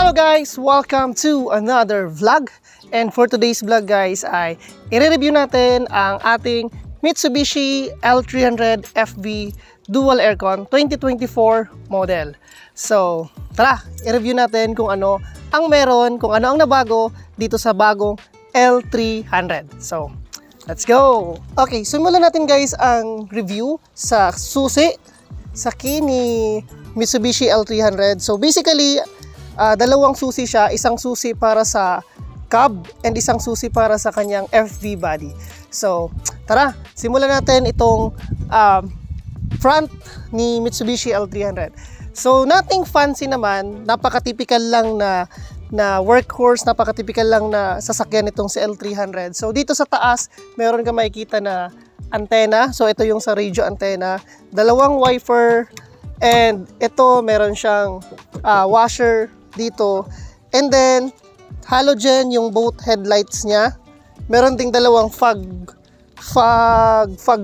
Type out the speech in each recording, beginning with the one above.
Hello guys! Welcome to another vlog. And for today's vlog guys ay i-review natin ang ating Mitsubishi L300 FV Dual Aircon 2024 model. So tara, i-review natin kung ano ang meron, kung ano ang nabago dito sa bagong L300. So let's go! Okay, simulan natin guys ang review sa susi sa key ni Mitsubishi L300. So basically, dalawang susi siya, isang susi para sa cab and isang susi para sa kanyang FV body. So tara, simulan natin itong front ni Mitsubishi L300. So nothing fancy naman, napaka-typical lang na workhorse, napaka-typical lang na sasakyan itong si L300. So dito sa taas, meron ka makikita na antena. So ito yung sa radio antena, dalawang wiper, and ito meron siyang washer dito, and then halogen yung both headlights niya. Meron ding dalawang fog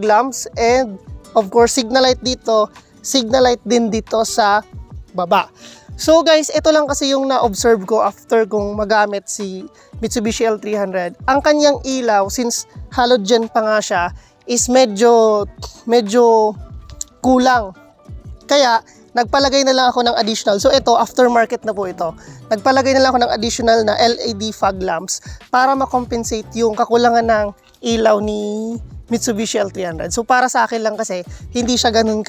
lamps, and of course signal light dito, signal light din dito sa baba. So guys, ito lang kasi yung na-observe ko after kong magamit si Mitsubishi L300. Ang kanyang ilaw, since halogen pa nga siya, is medyo kulang. Kaya nagpalagay na lang ako ng additional. So ito, aftermarket na po ito. Nagpalagay na lang ako ng additional na LED fog lamps para makompensate yung kakulangan ng ilaw ni Mitsubishi L300. So para sa akin lang kasi hindi siya ganun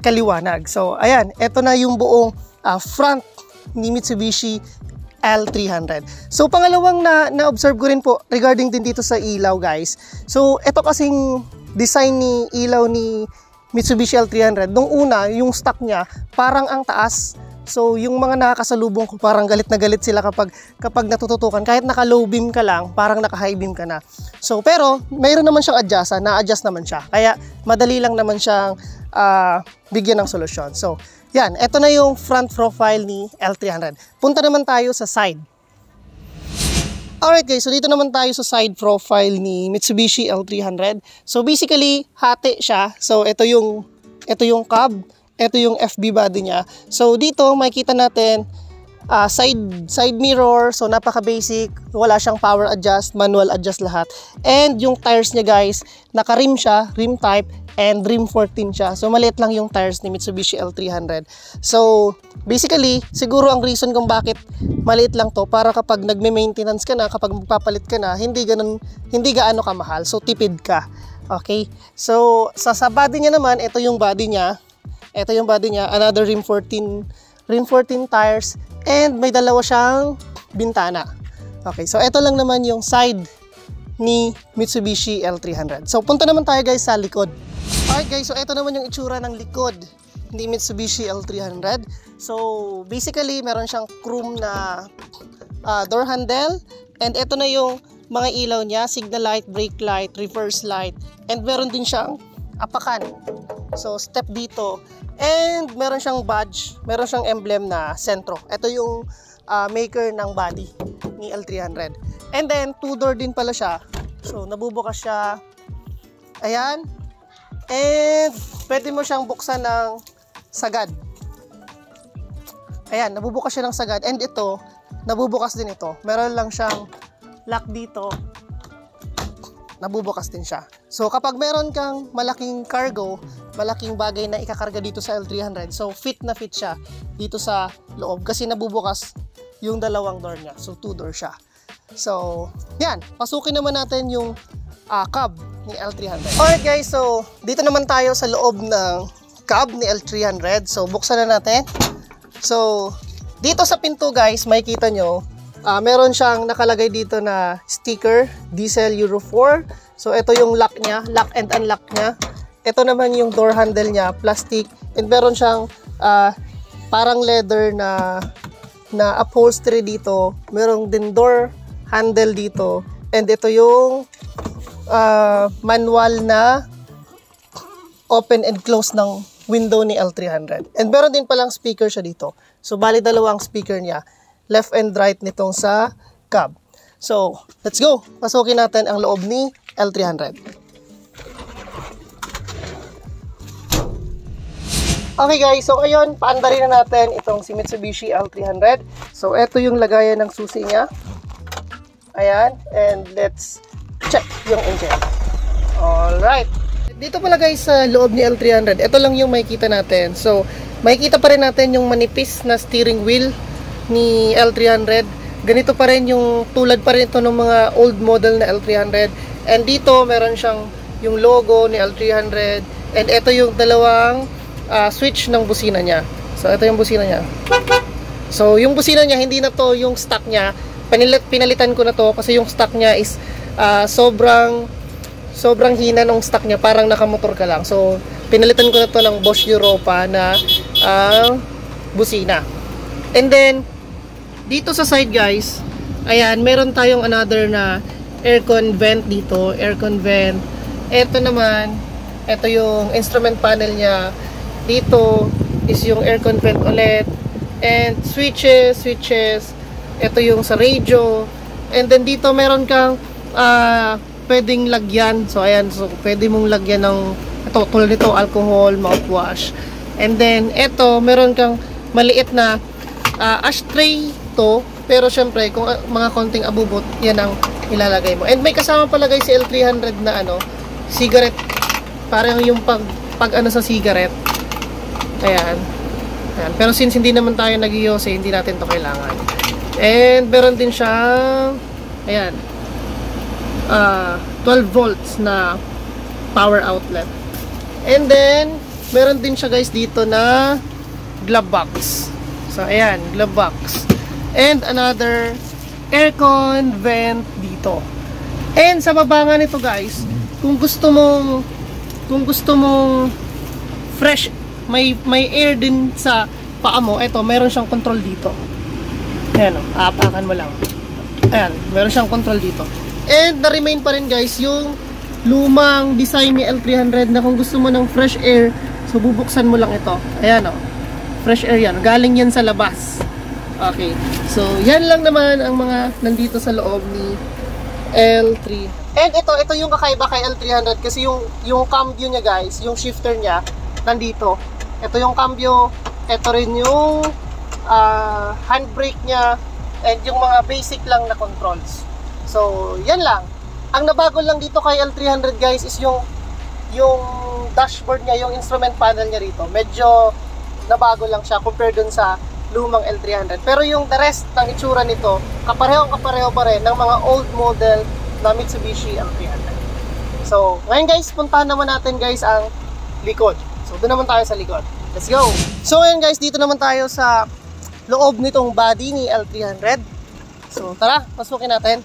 kaliwanag. So ayan, ito na yung buong front ni Mitsubishi L300. So pangalawang na-observe ko rin po regarding din dito sa ilaw guys. So ito kasing design ni ilaw ni Mitsubishi L300, nung una, yung stock niya, parang ang taas. So, yung mga nakakasalubong ko, parang galit na galit sila kapag natututukan. Kahit naka-low beam ka lang, parang naka-high beam ka na. So, pero, mayroon naman siyang adjust, na-adjust naman siya. Kaya, madali lang naman siyang bigyan ng solusyon. So, yan. Ito na yung front profile ni L300. Punta naman tayo sa side. Alright guys, so dito naman tayo sa side profile ni Mitsubishi L300. So basically, hati siya. So ito yung cab, ito yung FB body niya. So dito makikita natin side mirror. So napaka basic, wala siyang power adjust, manual adjust lahat. And yung tires niya guys, naka-rim siya, rim type, and rim 14 siya. So maliit lang yung tires ni Mitsubishi L300. So basically, siguro ang reason kung bakit maliit lang to, para kapag nagme-maintenance ka na, kapag magpapalit ka na, hindi gaano kamahal. So tipid ka. Okay? So sa body niya naman, ito yung body niya. Ito yung body niya, another rim 14 tires, and may dalawa siyang bintana. Okay, so ito lang naman yung side ni Mitsubishi L300. So punta naman tayo guys sa likod. Alright guys, so ito naman yung itsura ng likod ni Mitsubishi L300. So basically, meron siyang chrome na door handle, and ito na yung mga ilaw niya, signal light, brake light, reverse light, and meron din siyang apakan. So step dito, and meron siyang badge, meron siyang emblem na sentro. Ito yung maker ng body ni L300. And then two-door din pala siya. So nabubukas siya. Ayan. And pwede mo siyang buksan ng sagad. Ayan, nabubukas siya ng sagad. And ito, nabubukas din ito. Meron lang siyang lock dito. Nabubukas din siya. So kapag meron kang malaking cargo, malaking bagay na ikakarga dito sa L300, so fit na fit siya dito sa loob kasi nabubukas yung dalawang door niya. So two door siya. So yan, pasukin naman natin yung cab ni L300. Alright guys, so dito naman tayo sa loob ng cab ni L300. So buksan na natin. So dito sa pinto guys, makikita nyo, meron siyang nakalagay dito na sticker, diesel Euro 4. So ito yung lock niya, lock and unlock niya. Ito naman yung door handle niya, plastic. And meron siyang parang leather na upholstery dito. Meron din door handle dito. And ito yung manual na open and close ng window ni L300. And meron din palang speaker siya dito. So bali dalawang speaker niya, left and right nitong sa cab. So let's go, pasukin natin ang loob ni L300. Okay guys, so ngayon, paandarin na natin itong si Mitsubishi L300. So, ito yung lagayan ng susi niya. Ayan, and let's check yung engine. Alright. Dito pala guys sa loob ni L300, ito lang yung makikita natin. So, makikita pa rin natin yung manipis na steering wheel ni L300. Ganito pa rin yung tulad pa rin ito ng mga old model na L300. And dito, meron siyang yung logo ni L300. And ito yung dalawang switch ng busina niya. So, ito yung busina niya. So, yung busina niya, hindi na to yung stock niya. Pinalitan ko na to kasi yung stock niya is sobrang hina ng stock niya. Parang nakamotor ka lang. So, pinalitan ko na to ng Bosch Europa na busina. And then, dito sa side guys, ayan, meron tayong another na aircon vent dito. Aircon vent. Ito naman, ito yung instrument panel niya. Dito is yung aircon vent ulit. And switches. Ito yung sa radio. And then dito meron kang pwedeng lagyan. So ayan, so pwede mong lagyan ng ito, tulad nito, alcohol, mouthwash. And then ito, meron kang maliit na ashtray to. Pero syempre, kung mga konting abubot, yan ang ilalagay mo. And may kasama pala guys si L300 na cigarette. Parang yung pag sa cigarette. Ayan. Pero since hindi naman tayo nag-iose, hindi natin to kailangan. And meron din siyang ayan, 12 volts na power outlet. And then meron din siya guys dito na glove box. So ayan, glove box. And another aircon vent dito. And sa baba nga nito guys, kung gusto mong fresh, may air din sa paa mo, eto, meron siyang control dito. Ayan, aapakan mo lang. Ayan, meron siyang control dito. And na-remain pa rin guys yung lumang design ni L300 na kung gusto mo ng fresh air, so bubuksan mo lang ito. Ayan fresh air yan. Galing yan sa labas. Okay. So, yan lang naman ang mga nandito sa loob ni L3. And ito yung kakaiba kay L300 kasi yung cambio niya guys, yung shifter niya, nandito. Ito yung cambio, ito rin yung handbrake niya, and yung mga basic lang na controls. So, yan lang. Ang nabago lang dito kay L300 guys is yung dashboard niya, yung instrument panel niya rito. Medyo nabago lang siya compared dun sa lumang L300. Pero yung the rest ng itsura nito, kapareho pa rin ng mga old model na Mitsubishi L300. So, ngayon guys, puntahan naman natin guys ang likod. So, doon naman tayo sa likod. Let's go! So, ngayon guys, dito naman tayo sa loob nitong body ni L300. So, tara, pasukin natin.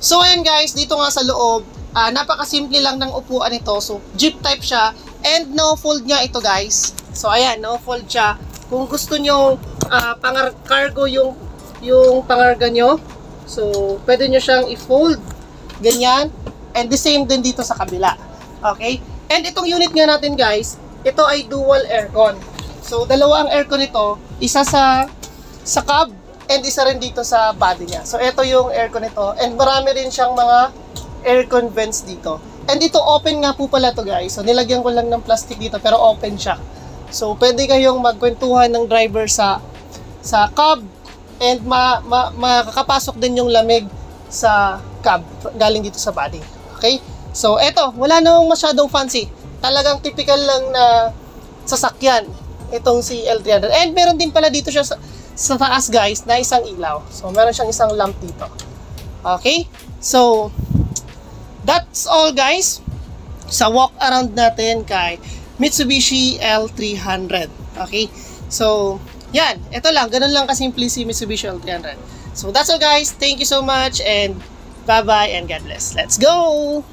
So, ngayon guys, dito nga sa loob, napakasimple lang ng upuan nito. So, jeep type siya. And no-fold niya ito guys. So, ayan, no-fold siya. Kung gusto nyo cargo yung pangarga nyo, so, pwede nyo siyang i-fold. Ganyan. And the same din dito sa kabila. Okay? And itong unit nga natin guys, ito ay dual aircon. So, dalawa ang aircon nito. Isa sa cab and isa rin dito sa body niya. So, ito yung aircon nito. And marami rin siyang mga aircon vents dito. And dito open nga po pala to guys. So, nilagyan ko lang ng plastic dito pero open siya. So, pwede kayong magkwentuhan ng driver sa cab. And makakapasok din yung lamig sa cab galing dito sa body. Okay? So, eto, wala namang masyadong fancy. Talagang typical lang na sasakyan itong si L300. And meron din pala dito siya sa taas guys na isang ilaw. So, meron siyang isang lamp dito. Okay? So, that's all guys sa walk around natin kay Mitsubishi L300. Okay? So, yan. Ito lang. Ganun lang kasimple si Mitsubishi L300. So, that's all guys. Thank you so much and bye-bye and God bless. Let's go!